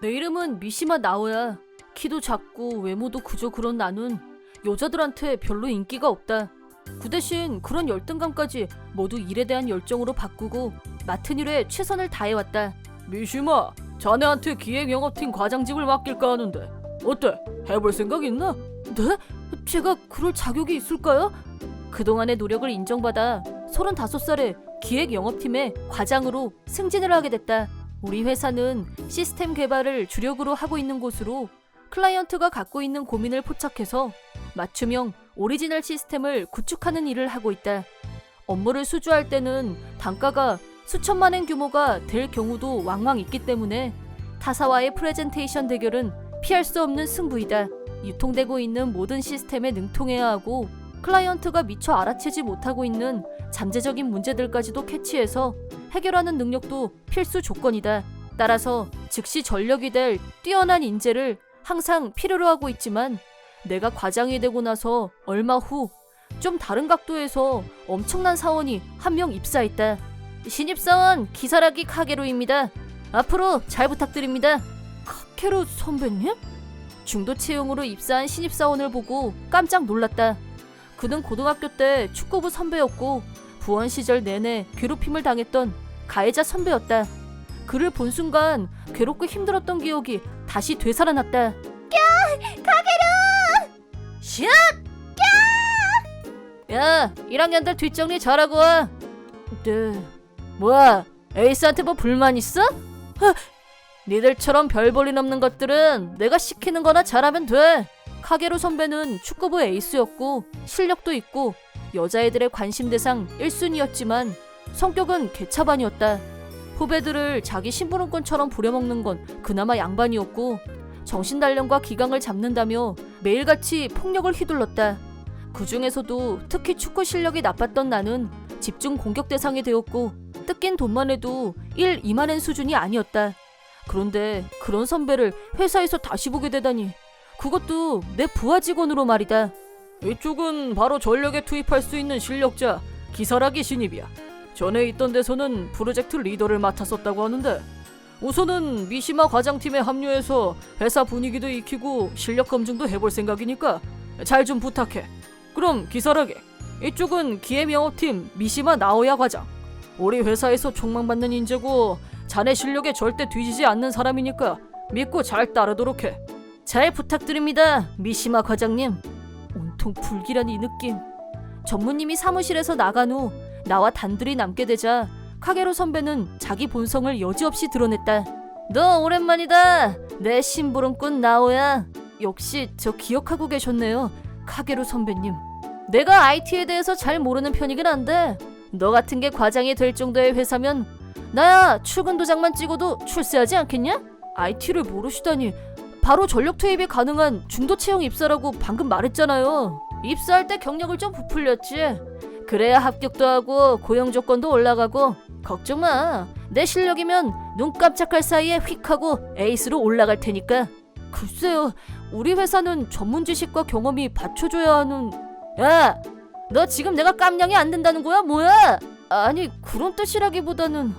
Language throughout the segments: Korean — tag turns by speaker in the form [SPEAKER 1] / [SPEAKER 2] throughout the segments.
[SPEAKER 1] 내 이름은 미시마 나오야. 키도 작고 외모도 그저 그런 나는 여자들한테 별로 인기가 없다. 그 대신 그런 열등감까지 모두 일에 대한 열정으로 바꾸고 맡은 일에 최선을 다해왔다. 미시마, 자네한테 기획영업팀 과장직을 맡길까 하는데 어때? 해볼 생각 있나? 네? 제가 그럴 자격이 있을까요? 그동안의 노력을 인정받아 35살에 기획영업팀의 과장으로 승진을 하게 됐다. 우리 회사는 시스템 개발을 주력으로 하고 있는 곳으로 클라이언트가 갖고 있는 고민을 포착해서 맞춤형 오리지널 시스템을 구축하는 일을 하고 있다. 업무를 수주할 때는 단가가 수천만 엔 규모가 될 경우도 왕왕 있기 때문에 타사와의 프레젠테이션 대결은 피할 수 없는 승부이다. 유통되고 있는 모든 시스템에 능통해야 하고 클라이언트가 미처 알아채지 못하고 있는 잠재적인 문제들까지도 캐치해서 해결하는 능력도 필수 조건이다. 따라서 즉시 전력이 될 뛰어난 인재를 항상 필요로 하고 있지만 내가 과장이 되고 나서 얼마 후 좀 다른 각도에서 엄청난 사원이 한 명 입사했다. 신입사원 기사라기 카게루입니다. 앞으로 잘 부탁드립니다. 카게루 선배님? 중도 채용으로 입사한 신입사원을 보고 깜짝 놀랐다. 그는 고등학교 때 축구부 선배였고 부원 시절 내내 괴롭힘을 당했던 가해자 선배였다. 그를 본 순간 괴롭고 힘들었던 기억이 다시 되살아났다. 카게루! 슛! 야, 1학년들 뒷정리 잘하고 와. 네. 뭐야, 에이스한테 뭐 불만 있어? 니들처럼 별 볼일 없는 것들은 내가 시키는 거나 잘하면 돼. 카게루 선배는 축구부 에이스였고 실력도 있고 여자애들의 관심 대상 1순위였지만 성격은 개차반이었다. 후배들을 자기 심부름꾼처럼 부려먹는 건 그나마 양반이었고 정신단련과 기강을 잡는다며 매일같이 폭력을 휘둘렀다. 그 중에서도 특히 축구 실력이 나빴던 나는 집중 공격 대상이 되었고 뜯긴 돈만 해도 1, 2만 엔 수준이 아니었다. 그런데 그런 선배를 회사에서 다시 보게 되다니, 그것도 내 부하 직원으로 말이다. 이쪽은 바로 전력에 투입할 수 있는 실력자 기사라기 신입이야. 전에 있던 데서는 프로젝트 리더를 맡았었다고 하는데 우선은 미시마 과장팀에 합류해서 회사 분위기도 익히고 실력 검증도 해볼 생각이니까 잘 좀 부탁해. 그럼 기사라기, 이쪽은 기획영업팀 미시마 나오야 과장. 우리 회사에서 촉망받는 인재고 자네 실력에 절대 뒤지지 않는 사람이니까 믿고 잘 따르도록 해. 잘 부탁드립니다, 미시마 과장님. 온통 불길한 이 느낌. 전무님이 사무실에서 나간 후 나와 단둘이 남게 되자 카게루 선배는 자기 본성을 여지없이 드러냈다. 너 오랜만이다. 내 심부름꾼 나오야. 역시 저 기억하고 계셨네요, 카게루 선배님. 내가 IT에 대해서 잘 모르는 편이긴 한데 너 같은 게 과장이 될 정도의 회사면 나야 출근 도장만 찍어도 출세하지 않겠냐? IT를 모르시다니. 바로 전력 투입이 가능한 중도 채용 입사라고 방금 말했잖아요. 입사할 때 경력을 좀 부풀렸지. 그래야 합격도 하고 고용 조건도 올라가고. 걱정 마. 내 실력이면 눈 깜짝할 사이에 휙 하고 에이스로 올라갈 테니까. 글쎄요, 우리 회사는 전문 지식과 경험이 받쳐줘야 하는... 야! 너 지금 내가 깜냥이 안 된다는 거야? 뭐야? 아니, 그런 뜻이라기보다는...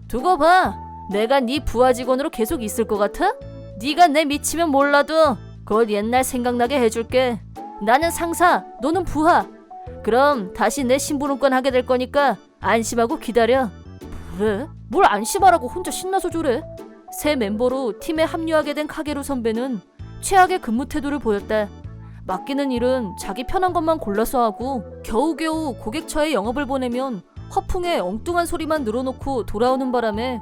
[SPEAKER 1] 두고 봐. 내가 네 부하 직원으로 계속 있을 것 같아? 네가 내 미치면 몰라도 곧 옛날 생각나게 해줄게. 나는 상사, 너는 부하. 그럼 다시 내 심부름권 하게 될 거니까 안심하고 기다려. 뭐래? 뭘 안심하라고 혼자 신나서 저래? 새 멤버로 팀에 합류하게 된 카게루 선배는 최악의 근무 태도를 보였다. 맡기는 일은 자기 편한 것만 골라서 하고 겨우겨우 고객처에 영업을 보내면 허풍에 엉뚱한 소리만 늘어놓고 돌아오는 바람에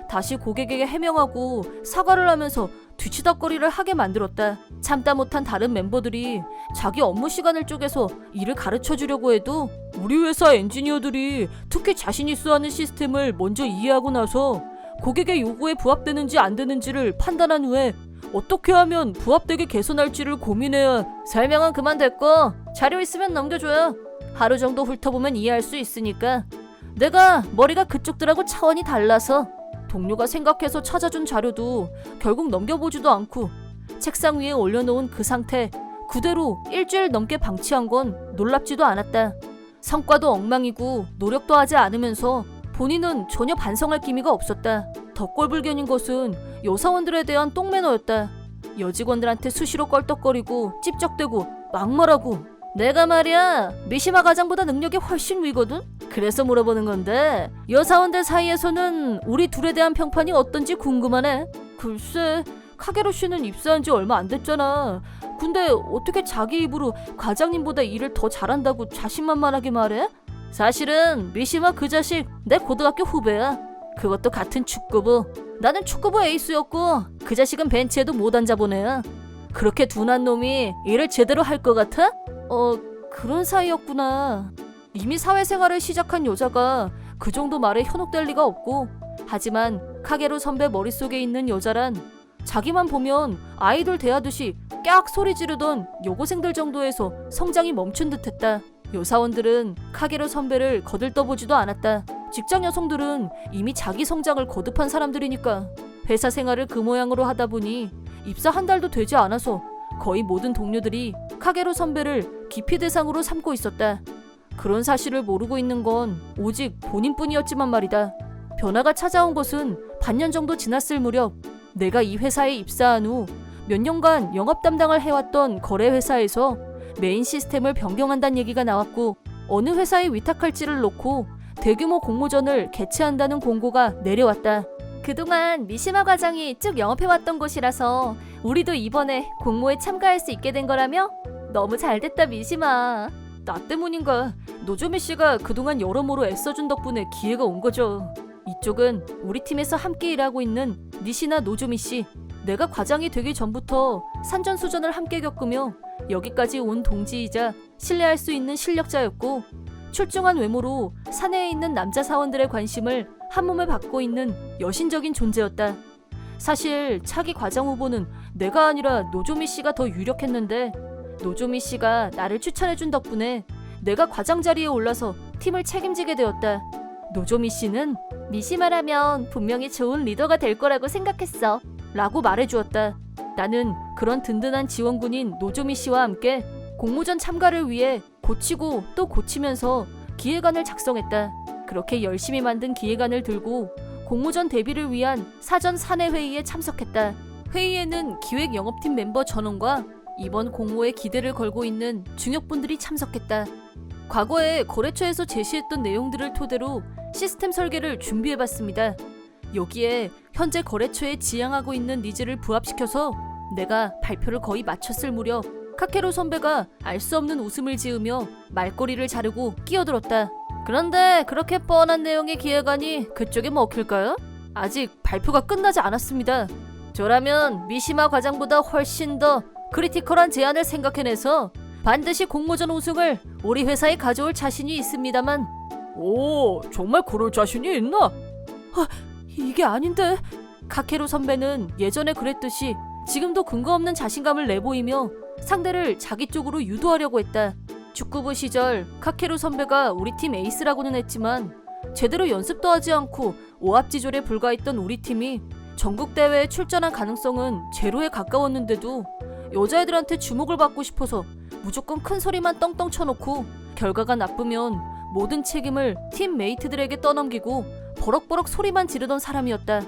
[SPEAKER 1] 다시 고객에게 해명하고 사과를 하면서 뒤치다꺼리를 하게 만들었다. 참다 못한 다른 멤버들이 자기 업무 시간을 쪼개서 일을 가르쳐주려고 해도 우리 회사 엔지니어들이 특히 자신 있어 하는 시스템을 먼저 이해하고 나서 고객의 요구에 부합되는지 안 되는지를 판단한 후에 어떻게 하면 부합되게 개선할지를 고민해야. 설명은 그만 됐고 자료 있으면 넘겨줘요. 하루 정도 훑어보면 이해할 수 있으니까. 내가 머리가 그쪽들하고 차원이 달라서. 동료가 생각해서 찾아준 자료도 결국 넘겨보지도 않고 책상 위에 올려놓은 그 상태 그대로 일주일 넘게 방치한 건 놀랍지도 않았다. 성과도 엉망이고 노력도 하지 않으면서 본인은 전혀 반성할 기미가 없었다. 더 꼴불견인 것은 여사원들에 대한 똥매너였다. 여직원들한테 수시로 껄떡거리고 찝쩍대고 막말하고. 내가 말이야 미시마 과장보다 능력이 훨씬 위거든? 그래서 물어보는 건데 여사원들 사이에서는 우리 둘에 대한 평판이 어떤지 궁금하네. 글쎄 카게로 씨는 입사한 지 얼마 안 됐잖아. 근데 어떻게 자기 입으로 과장님보다 일을 더 잘한다고 자신만만하게 말해? 사실은 미시마 그 자식 내 고등학교 후배야. 그것도 같은 축구부. 나는 축구부 에이스였고 그 자식은 벤치에도 못 앉아본 애야. 그렇게 둔한 놈이 일을 제대로 할 것 같아? 그런 사이였구나. 이미 사회생활을 시작한 여자가 그 정도 말에 현혹될 리가 없고, 하지만 카게로 선배 머릿속에 있는 여자란 자기만 보면 아이돌 대하듯이 깍 소리 지르던 여고생들 정도에서 성장이 멈춘 듯했다. 여사원들은 카게로 선배를 거들떠보지도 않았다. 직장 여성들은 이미 자기 성장을 거듭한 사람들이니까. 회사 생활을 그 모양으로 하다 보니 입사 한 달도 되지 않아서 거의 모든 동료들이 카게로 선배를 기피 대상으로 삼고 있었다. 그런 사실을 모르고 있는 건 오직 본인뿐이었지만 말이다. 변화가 찾아온 것은 반년 정도 지났을 무렵 내가 이 회사에 입사한 후 몇 년간 영업 담당을 해왔던 거래회사에서 메인 시스템을 변경한다는 얘기가 나왔고, 어느 회사에 위탁할지를 놓고 대규모 공모전을 개최한다는 공고가 내려왔다. 그동안 미시마 과장이 쭉 영업해왔던 곳이라서 우리도 이번에 공모에 참가할 수 있게 된 거라며? 너무 잘됐다 미시마. 나 때문인가 노조미 씨가 그동안 여러모로 애써준 덕분에 기회가 온 거죠. 이쪽은 우리 팀에서 함께 일하고 있는 니시나 노조미 씨. 내가 과장이 되기 전부터 산전수전을 함께 겪으며 여기까지 온 동지이자 신뢰할 수 있는 실력자였고, 출중한 외모로 사내에 있는 남자 사원들의 관심을 한몸에 받고 있는 여신적인 존재였다. 사실 차기 과장 후보는 내가 아니라 노조미 씨가 더 유력했는데, 노조미 씨가 나를 추천해준 덕분에 내가 과장 자리에 올라서 팀을 책임지게 되었다. 노조미 씨는 미시마라면 분명히 좋은 리더가 될 거라고 생각했어 라고 말해주었다. 나는 그런 든든한 지원군인 노조미 씨와 함께 공모전 참가를 위해 고치고 또 고치면서 기획안을 작성했다. 그렇게 열심히 만든 기획안을 들고 공모전 대비를 위한 사전 사내 회의에 참석했다. 회의에는 기획 영업팀 멤버 전원과 이번 공모에 기대를 걸고 있는 중역분들이 참석했다. 과거에 거래처에서 제시했던 내용들을 토대로 시스템 설계를 준비해봤습니다. 여기에 현재 거래처에 지향하고 있는 니즈를 부합시켜서 내가 발표를 거의 마쳤을 무렵 카케로 선배가 알 수 없는 웃음을 지으며 말꼬리를 자르고 끼어들었다. 그런데 그렇게 뻔한 내용의 기획안이 그쪽에 먹힐까요? 아직 발표가 끝나지 않았습니다. 저라면 미시마 과장보다 훨씬 더 크리티컬한 제안을 생각해내서 반드시 공모전 우승을 우리 회사에 가져올 자신이 있습니다만. 오, 정말 그럴 자신이 있나? 이게 아닌데. 카케로 선배는 예전에 그랬듯이 지금도 근거 없는 자신감을 내보이며 상대를 자기 쪽으로 유도하려고 했다. 축구부 시절 카케로 선배가 우리 팀 에이스라고는 했지만 제대로 연습도 하지 않고 오합지졸에 불과했던 우리 팀이 전국대회에 출전한 가능성은 제로에 가까웠는데도 여자애들한테 주목을 받고 싶어서 무조건 큰 소리만 떵떵 쳐놓고 결과가 나쁘면 모든 책임을 팀 메이트들에게 떠넘기고 버럭버럭 소리만 지르던 사람이었다.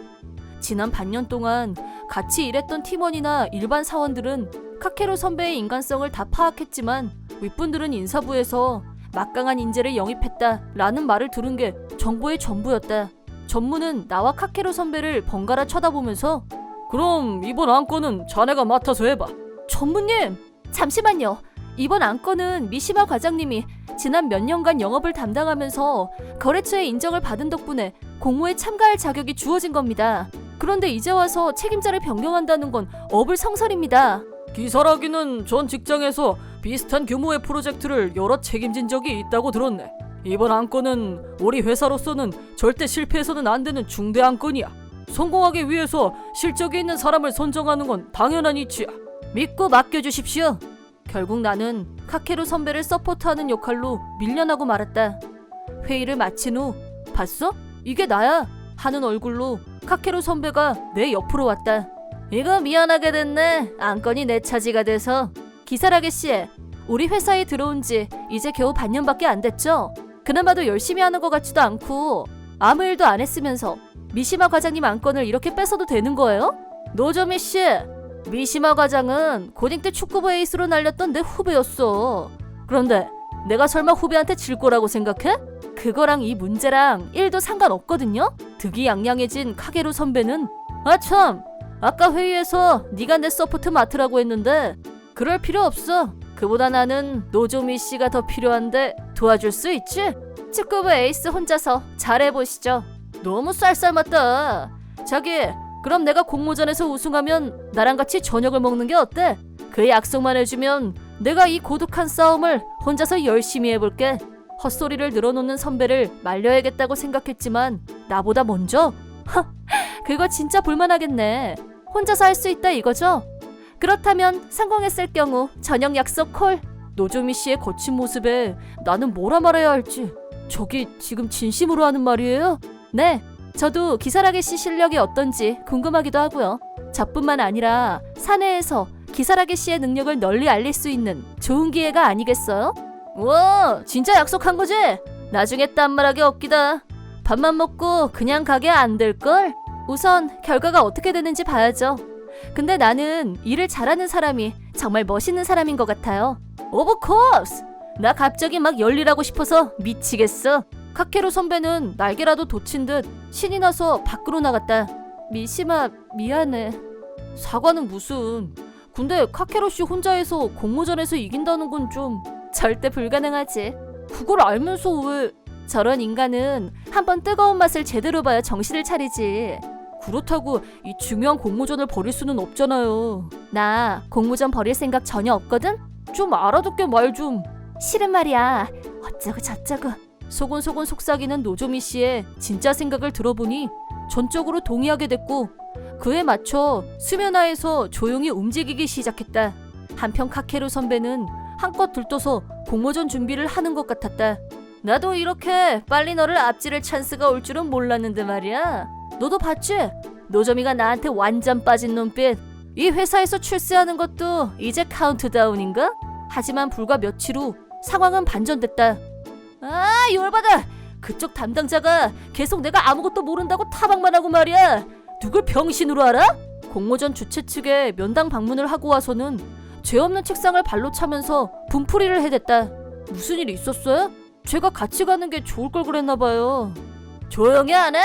[SPEAKER 1] 지난 반년 동안 같이 일했던 팀원이나 일반 사원들은 카케로 선배의 인간성을 다 파악했지만 윗분들은 인사부에서 막강한 인재를 영입했다라는 말을 들은 게 정보의 전부였다. 전무는 나와 카케로 선배를 번갈아 쳐다보면서 그럼 이번 안건은 자네가 맡아서 해봐. 전무님! 잠시만요. 이번 안건은 미시마 과장님이 지난 몇 년간 영업을 담당하면서 거래처의 인정을 받은 덕분에 공모에 참가할 자격이 주어진 겁니다. 그런데 이제 와서 책임자를 변경한다는 건 어불성설입니다. 기사라기는 전 직장에서 비슷한 규모의 프로젝트를 여러 책임진 적이 있다고 들었네. 이번 안건은 우리 회사로서는 절대 실패해서는 안 되는 중대 안건이야. 성공하기 위해서 실적이 있는 사람을 선정하는 건 당연한 이치야. 믿고 맡겨주십시오. 결국 나는 카케로 선배를 서포트하는 역할로 밀려나고 말았다. 회의를 마친 후 봤어? 이게 나야 하는 얼굴로 카케로 선배가 내 옆으로 왔다. 이거 미안하게 됐네. 안건이 내 차지가 돼서. 기사라기 씨, 우리 회사에 들어온 지 이제 겨우 반년밖에 안 됐죠? 그나마도 열심히 하는 것 같지도 않고 아무 일도 안 했으면서 미시마 과장님 안건을 이렇게 뺏어도 되는 거예요? 노조미 씨, 미시마 과장은 고딩 때 축구부 에이스로 날렸던 내 후배였어. 그런데 내가 설마 후배한테 질 거라고 생각해? 그거랑 이 문제랑 1도 상관없거든요? 득이양양해진 카게루 선배는 아참, 아까 회의에서 네가 내 서포트 맡으라고 했는데 그럴 필요 없어. 그보다 나는 노조미 씨가 더 필요한데 도와줄 수 있지? 축구부 에이스 혼자서 잘해보시죠. 너무 쌀쌀맞다. 자기, 그럼 내가 공모전에서 우승하면 나랑 같이 저녁을 먹는 게 어때? 그 약속만 해주면 내가 이 고독한 싸움을 혼자서 열심히 해볼게. 헛소리를 늘어놓는 선배를 말려야겠다고 생각했지만 나보다 먼저? 그거 진짜 볼만하겠네. 혼자서 할 수 있다 이거죠? 그렇다면 성공했을 경우 저녁 약속 콜. 노조미 씨의 거친 모습에 나는 뭐라 말해야 할지. 저기 지금 진심으로 하는 말이에요? 네, 저도 기사라기 씨 실력이 어떤지 궁금하기도 하고요. 저뿐만 아니라 사내에서 기사라기 씨의 능력을 널리 알릴 수 있는 좋은 기회가 아니겠어요? 우와, 진짜 약속한 거지? 나중에 딴 말하기 없기다. 밥만 먹고 그냥 가게 안 될걸? 우선 결과가 어떻게 되는지 봐야죠. 근데 나는 일을 잘하는 사람이 정말 멋있는 사람인 것 같아요. 오브 코스! 나 갑자기 막 열일하고 싶어서 미치겠어. 카케루 선배는 날개라도 돋친 듯 신이 나서 밖으로 나갔다. 미시마, 미안해. 사과는 무슨. 근데 카케루 씨 혼자 해서 공모전에서 이긴다는 건 좀 절대 불가능하지. 그걸 알면서 왜... 저런 인간은 한번 뜨거운 맛을 제대로 봐야 정신을 차리지. 그렇다고 이 중요한 공모전을 버릴 수는 없잖아요. 나 공모전 버릴 생각 전혀 없거든? 좀 알아듣게 말 좀. 싫은 말이야. 어쩌고 저쩌고. 소곤소곤 속삭이는 노조미 씨의 진짜 생각을 들어보니 전적으로 동의하게 됐고 그에 맞춰 수면하에서 조용히 움직이기 시작했다. 한편 카케루 선배는 한껏 들떠서 공모전 준비를 하는 것 같았다. 나도 이렇게 빨리 너를 앞지를 찬스가 올 줄은 몰랐는데 말이야. 너도 봤지? 노조미가 나한테 완전 빠진 눈빛. 이 회사에서 출세하는 것도 이제 카운트다운인가? 하지만 불과 며칠 후 상황은 반전됐다. 아, 열받아. 그쪽 담당자가 계속 내가 아무것도 모른다고 타박만 하고 말이야. 누굴 병신으로 알아? 공모전 주최 측에 면담 방문을 하고 와서는 죄 없는 책상을 발로 차면서 분풀이를 해댔다. 무슨 일이 있었어요? 제가 같이 가는 게 좋을 걸 그랬나 봐요. 조용히 안 해?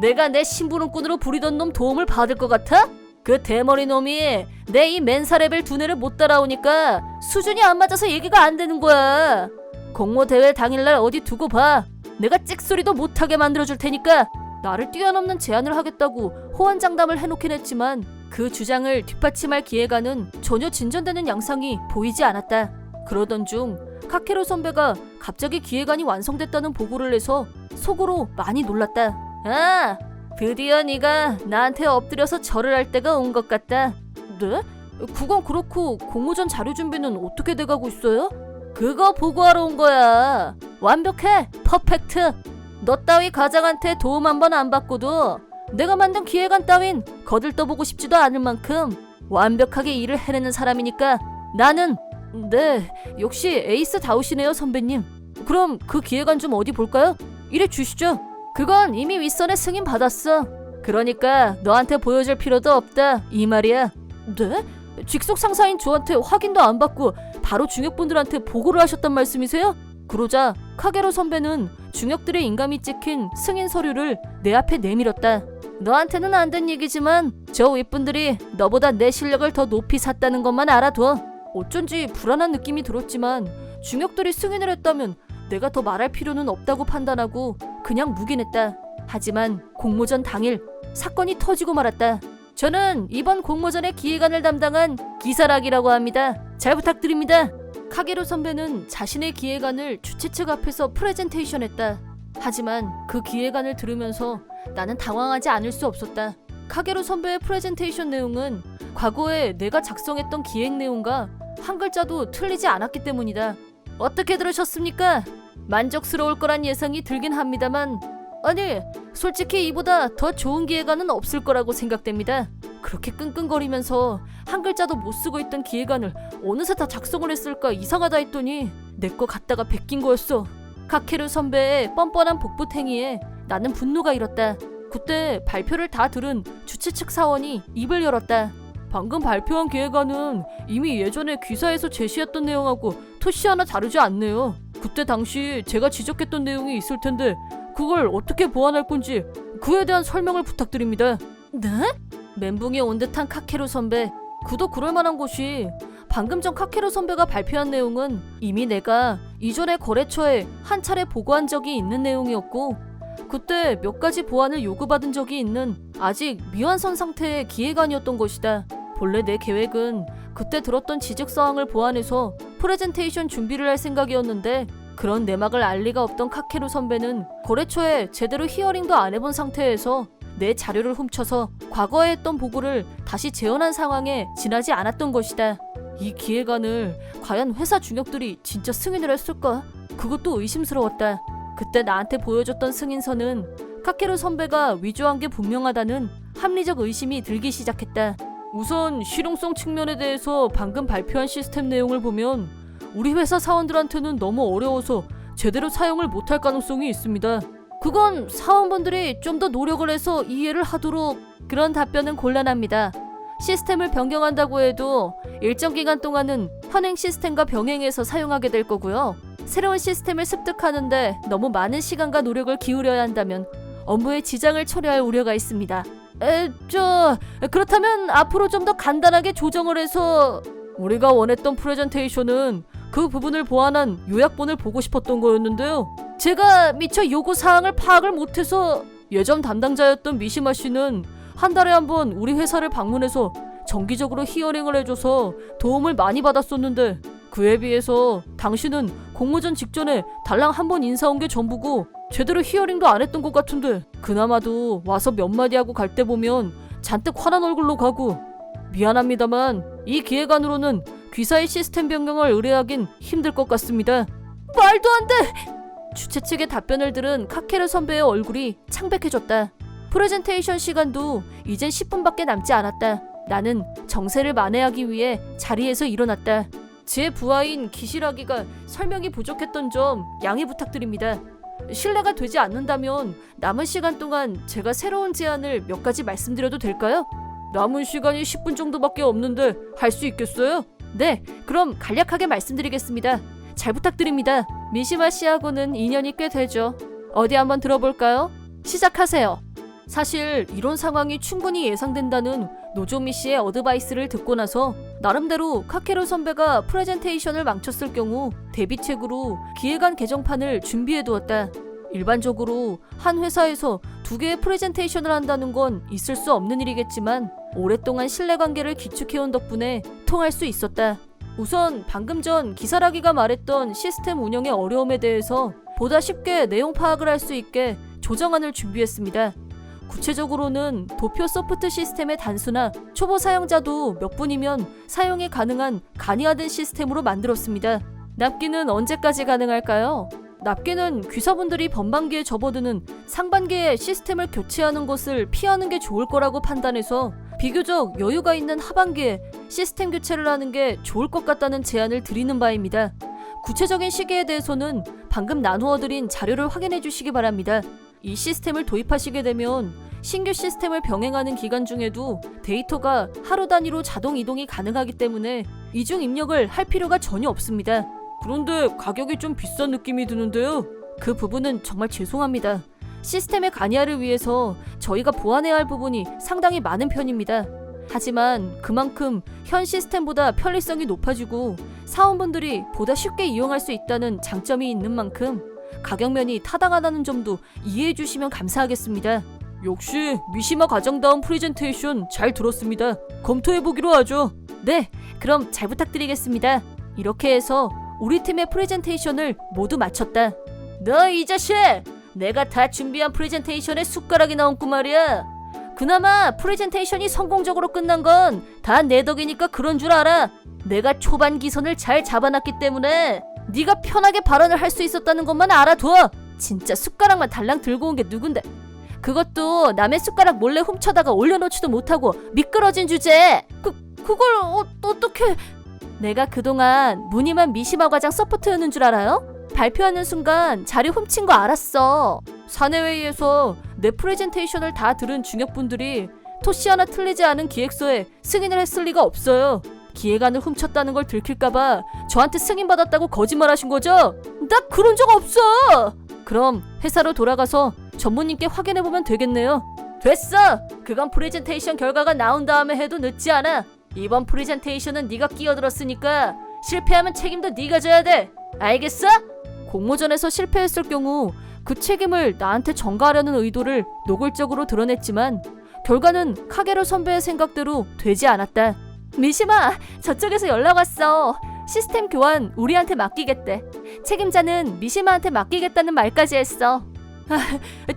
[SPEAKER 1] 내가 내 심부름꾼으로 부리던 놈 도움을 받을 것 같아? 그 대머리 놈이 내 이 맨사 레벨 두뇌를 못 따라오니까 수준이 안 맞아서 얘기가 안 되는 거야. 공모대회 당일날 어디 두고 봐. 내가 찍소리도 못하게 만들어줄 테니까. 나를 뛰어넘는 제안을 하겠다고 호언장담을 해놓긴 했지만 그 주장을 뒷받침할 기회가는 전혀 진전되는 양상이 보이지 않았다. 그러던 중 카케루 선배가 갑자기 기획안이 완성됐다는 보고를 해서 속으로 많이 놀랐다. 아, 드디어 네가 나한테 엎드려서 절을 할 때가 온 것 같다. 네? 그건 그렇고 공모전 자료 준비는 어떻게 돼가고 있어요? 그거 보고하러 온 거야. 완벽해. 퍼펙트. 너 따위 과장한테 도움 한 번 안 받고도 내가 만든 기획안 따윈 거들떠보고 싶지도 않을 만큼 완벽하게 일을 해내는 사람이니까 나는... 네, 역시 에이스다우시네요 선배님. 그럼 그 기획안 좀 어디 볼까요? 이래 주시죠. 그건 이미 윗선에 승인 받았어. 그러니까 너한테 보여줄 필요도 없다 이 말이야. 네? 직속 상사인 저한테 확인도 안 받고 바로 중역분들한테 보고를 하셨단 말씀이세요? 그러자 카게로 선배는 중역들의 인감이 찍힌 승인 서류를 내 앞에 내밀었다. 너한테는 안 된 얘기지만 저 윗분들이 너보다 내 실력을 더 높이 샀다는 것만 알아둬. 어쩐지 불안한 느낌이 들었지만 중역들이 승인을 했다면 내가 더 말할 필요는 없다고 판단하고 그냥 묵인했다. 하지만 공모전 당일 사건이 터지고 말았다. 저는 이번 공모전의 기획안을 담당한 기사락이라고 합니다. 잘 부탁드립니다. 카게로 선배는 자신의 기획안을 주최 측 앞에서 프레젠테이션했다. 하지만 그 기획안을 들으면서 나는 당황하지 않을 수 없었다. 카게로 선배의 프레젠테이션 내용은 과거에 내가 작성했던 기획 내용과 한 글자도 틀리지 않았기 때문이다. 어떻게 들으셨습니까? 만족스러울 거란 예상이 들긴 합니다만 아니, 솔직히 이보다 더 좋은 기획안은 없을 거라고 생각됩니다. 그렇게 끙끙거리면서 한 글자도 못 쓰고 있던 기획안을 어느새 다 작성을 했을까 이상하다 했더니 내 거 갖다가 베낀 거였어. 카케루 선배의 뻔뻔한 복붙행위에 나는 분노가 일었다. 그때 발표를 다 들은 주최 측 사원이 입을 열었다. 방금 발표한 기획안은 이미 예전에 기사에서 제시했던 내용하고 토시 하나 다르지 않네요. 그때 당시 제가 지적했던 내용이 있을 텐데 그걸 어떻게 보완할 건지 그에 대한 설명을 부탁드립니다. 네? 멘붕이 온 듯한 카케루 선배. 그도 그럴 만한 곳이 방금 전 카케루 선배가 발표한 내용은 이미 내가 이전에 거래처에 한 차례 보고한 적이 있는 내용이었고 그때 몇 가지 보완을 요구받은 적이 있는 아직 미완성 상태의 기획안이었던 것이다. 본래 내 계획은 그때 들었던 지적사항을 보완해서 프레젠테이션 준비를 할 생각이었는데 그런 내막을 알 리가 없던 카케루 선배는 거래처에 제대로 히어링도 안 해본 상태에서 내 자료를 훔쳐서 과거에 했던 보고를 다시 재현한 상황에 지나지 않았던 것이다. 이 기획안을 과연 회사 중역들이 진짜 승인을 했을까? 그것도 의심스러웠다. 그때 나한테 보여줬던 승인서는 카케루 선배가 위조한 게 분명하다는 합리적 의심이 들기 시작했다. 우선 실용성 측면에 대해서 방금 발표한 시스템 내용을 보면 우리 회사 사원들한테는 너무 어려워서 제대로 사용을 못할 가능성이 있습니다. 그건 사원분들이 좀 더 노력을 해서 이해를 하도록. 그런 답변은 곤란합니다. 시스템을 변경한다고 해도 일정 기간 동안은 현행 시스템과 병행해서 사용하게 될 거고요. 새로운 시스템을 습득하는데 너무 많은 시간과 노력을 기울여야 한다면 업무에 지장을 초래할 우려가 있습니다. 그렇다면 앞으로 좀 더 간단하게 조정을 해서. 우리가 원했던 프레젠테이션은 그 부분을 보완한 요약본을 보고 싶었던 거였는데요. 제가 미처 요구 사항을 파악을 못해서. 예전 담당자였던 미시마 씨는 한 달에 한 번 우리 회사를 방문해서 정기적으로 히어링을 해줘서 도움을 많이 받았었는데 그에 비해서 당신은 공모전 직전에 달랑 한 번 인사 온 게 전부고 제대로 히어링도 안 했던 것 같은데 그나마도 와서 몇 마디 하고 갈 때 보면 잔뜩 화난 얼굴로 가고. 미안합니다만 이 기획안으로는 귀사의 시스템 변경을 의뢰하긴 힘들 것 같습니다. 말도 안 돼! 주최 측의 답변을 들은 카케르 선배의 얼굴이 창백해졌다. 프레젠테이션 시간도 이젠 10분밖에 남지 않았다. 나는 정세를 만회하기 위해 자리에서 일어났다. 제 부하인 기시라기가 설명이 부족했던 점 양해 부탁드립니다. 신뢰가 되지 않는다면 남은 시간 동안 제가 새로운 제안을 몇 가지 말씀드려도 될까요? 남은 시간이 10분 정도밖에 없는데 할 수 있겠어요? 네, 그럼 간략하게 말씀드리겠습니다. 잘 부탁드립니다. 미시마 씨하고는 인연이 꽤 되죠. 어디 한번 들어볼까요? 시작하세요. 사실 이런 상황이 충분히 예상된다는 노조미 씨의 어드바이스를 듣고 나서 나름대로 카케루 선배가 프레젠테이션을 망쳤을 경우 대비책으로 기획안 개정판을 준비해두었다. 일반적으로 한 회사에서 2개의 프레젠테이션을 한다는 건 있을 수 없는 일이겠지만 오랫동안 신뢰관계를 기축해온 덕분에 통할 수 있었다. 우선 방금 전 기사라기가 말했던 시스템 운영의 어려움에 대해서 보다 쉽게 내용 파악을 할 수 있게 조정안을 준비했습니다. 구체적으로는 도표 소프트 시스템의 단수나 초보 사용자도 몇 분이면 사용이 가능한 간이화된 시스템으로 만들었습니다. 납기는 언제까지 가능할까요? 납기는 귀사분들이 번반기에 접어드는 상반기에 시스템을 교체하는 것을 피하는 게 좋을 거라고 판단해서 비교적 여유가 있는 하반기에 시스템 교체를 하는 게 좋을 것 같다는 제안을 드리는 바입니다. 구체적인 시기에 대해서는 방금 나누어드린 자료를 확인해 주시기 바랍니다. 이 시스템을 도입하시게 되면 신규 시스템을 병행하는 기간 중에도 데이터가 하루 단위로 자동 이동이 가능하기 때문에 이중 입력을 할 필요가 전혀 없습니다. 그런데 가격이 좀 비싼 느낌이 드는데요. 그 부분은 정말 죄송합니다. 시스템의 간이화를 위해서 저희가 보완해야 할 부분이 상당히 많은 편입니다. 하지만 그만큼 현 시스템보다 편리성이 높아지고 사원분들이 보다 쉽게 이용할 수 있다는 장점이 있는 만큼 가격면이 타당하다는 점도 이해해 주시면 감사하겠습니다. 역시 미시마 과장다운 프레젠테이션 잘 들었습니다. 검토해보기로 하죠. 네, 그럼 잘 부탁드리겠습니다. 이렇게 해서 우리 팀의 프레젠테이션을 모두 마쳤다. 너 이 자식! 내가 다 준비한 프레젠테이션에 숟가락이 나온구 말이야. 그나마 프레젠테이션이 성공적으로 끝난 건 다 내 덕이니까 그런 줄 알아. 내가 초반 기선을 잘 잡아놨기 때문에 네가 편하게 발언을 할 수 있었다는 것만 알아둬. 진짜 숟가락만 달랑 들고 온 게 누군데. 그것도 남의 숟가락 몰래 훔쳐다가 올려놓지도 못하고 미끄러진 주제에 그걸 어떻게. 내가 그동안 무늬만 미시마 과장 서포트였는 줄 알아요? 발표하는 순간 자리 훔친 거 알았어. 사내회의에서 내 프레젠테이션을 다 들은 중역분들이 토시 하나 틀리지 않은 기획서에 승인을 했을 리가 없어요. 기획안을 훔쳤다는 걸 들킬까봐 저한테 승인받았다고 거짓말하신 거죠? 나 그런 적 없어! 그럼 회사로 돌아가서 전무님께 확인해보면 되겠네요. 됐어! 그건 프레젠테이션 결과가 나온 다음에 해도 늦지 않아. 이번 프레젠테이션은 네가 끼어들었으니까 실패하면 책임도 네가 져야 돼. 알겠어? 공모전에서 실패했을 경우 그 책임을 나한테 전가하려는 의도를 노골적으로 드러냈지만 결과는 카게로 선배의 생각대로 되지 않았다. 미시마, 저쪽에서 연락 왔어. 시스템 교환 우리한테 맡기겠대. 책임자는 미시마한테 맡기겠다는 말까지 했어.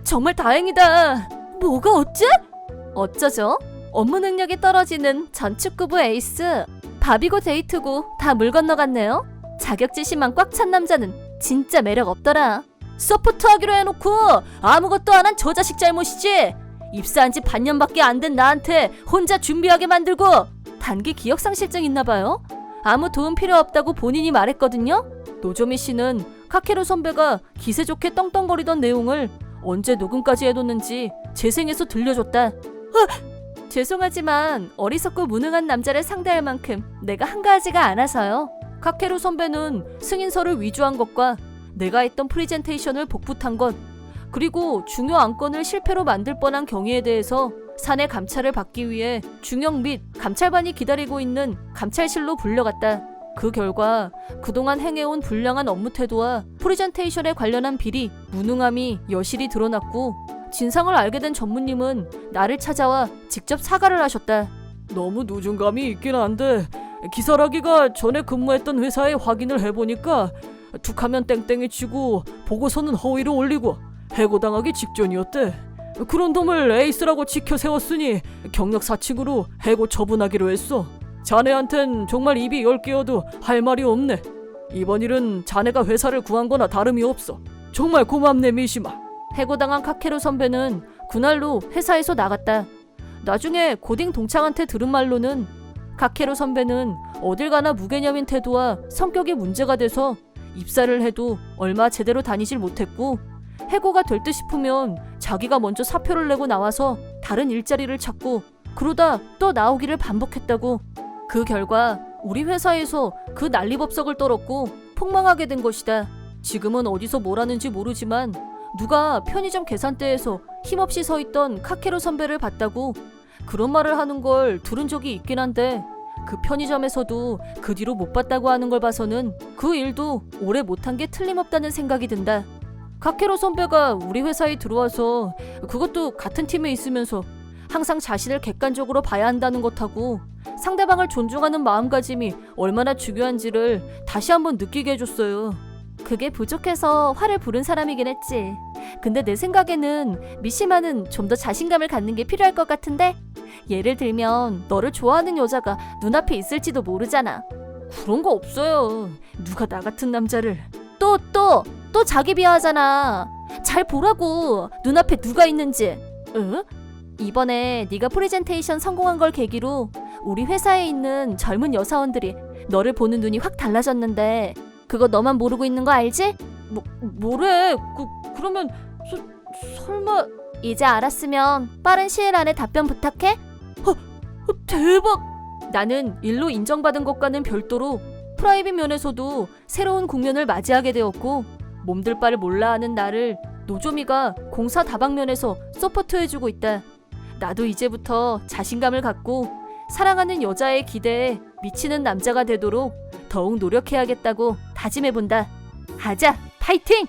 [SPEAKER 1] 정말 다행이다. 뭐가 어째? 어쩌죠? 업무 능력이 떨어지는 전 축구부 에이스. 밥이고 데이트고 다 물 건너갔네요. 자격지심만 꽉 찬 남자는 진짜 매력 없더라. 서포트하기로 해놓고 아무것도 안 한 저 자식 잘못이지. 입사한 지 반년밖에 안 된 나한테 혼자 준비하게 만들고. 단기 기억상실증 있나봐요. 아무 도움 필요 없다고 본인이 말했거든요. 노조미 씨는 카케루 선배가 기세 좋게 떵떵거리던 내용을 언제 녹음까지 해뒀는지 재생해서 들려줬다. 죄송하지만 어리석고 무능한 남자를 상대할 만큼 내가 한가하지가 않아서요. 카케루 선배는 승인서를 위조한 것과 내가 했던 프레젠테이션을 복붙한 것, 그리고 중요 안건을 실패로 만들 뻔한 경위에 대해서 사내 감찰을 받기 위해 중형 및 감찰반이 기다리고 있는 감찰실로 불려갔다. 그 결과 그동안 행해온 불량한 업무 태도와 프레젠테이션에 관련한 비리, 무능함이 여실히 드러났고 진상을 알게 된 전무님은 나를 찾아와 직접 사과를 하셨다. 너무 누중감이 있긴 한데 기사라기가 전에 근무했던 회사에 확인을 해보니까 툭하면 땡땡이 치고 보고서는 허위로 올리고 해고당하기 직전이었대. 그런 놈을 에이스라고 지켜 세웠으니 경력 사칙으로 해고 처분하기로 했어. 자네한텐 정말 입이 10개여도 할 말이 없네. 이번 일은 자네가 회사를 구한 거나 다름이 없어. 정말 고맙네 미시마. 해고당한 카케루 선배는 그날로 회사에서 나갔다. 나중에 고딩 동창한테 들은 말로는 카케루 선배는 어딜 가나 무개념인 태도와 성격이 문제가 돼서 입사를 해도 얼마 제대로 다니질 못했고 해고가 될 듯 싶으면 자기가 먼저 사표를 내고 나와서 다른 일자리를 찾고 그러다 또 나오기를 반복했다고. 그 결과 우리 회사에서 그 난리법석을 떨었고 폭망하게 된 것이다. 지금은 어디서 뭘 하는지 모르지만 누가 편의점 계산대에서 힘없이 서있던 카케루 선배를 봤다고 그런 말을 하는 걸 들은 적이 있긴 한데 그 편의점에서도 그 뒤로 못 봤다고 하는 걸 봐서는 그 일도 오래 못한 게 틀림없다는 생각이 든다. 카케루 선배가 우리 회사에 들어와서 그것도 같은 팀에 있으면서 항상 자신을 객관적으로 봐야 한다는 것하고 상대방을 존중하는 마음가짐이 얼마나 중요한지를 다시 한번 느끼게 해줬어요. 그게 부족해서 화를 부른 사람이긴 했지. 근데 내 생각에는 미시마는 좀 더 자신감을 갖는 게 필요할 것 같은데? 예를 들면 너를 좋아하는 여자가 눈앞에 있을지도 모르잖아. 그런 거 없어요. 누가 나 같은 남자를. 또 자기 비하하잖아. 잘 보라고. 눈앞에 누가 있는지. 응? 이번에 네가 프레젠테이션 성공한 걸 계기로 우리 회사에 있는 젊은 여사원들이 너를 보는 눈이 확 달라졌는데 그거 너만 모르고 있는 거 알지? 뭐래? 그러면 설마... 이제 알았으면 빠른 시일 안에 답변 부탁해? 대박! 나는 일로 인정받은 것과는 별도로 프라이빗 면에서도 새로운 국면을 맞이하게 되었고 몸둘 바를 몰라 하는 나를 노조미가 공사 다방면에서 서포트해주고 있다. 나도 이제부터 자신감을 갖고 사랑하는 여자의 기대에 미치는 남자가 되도록 더욱 노력해야겠다고 다짐해본다. 가자, 파이팅!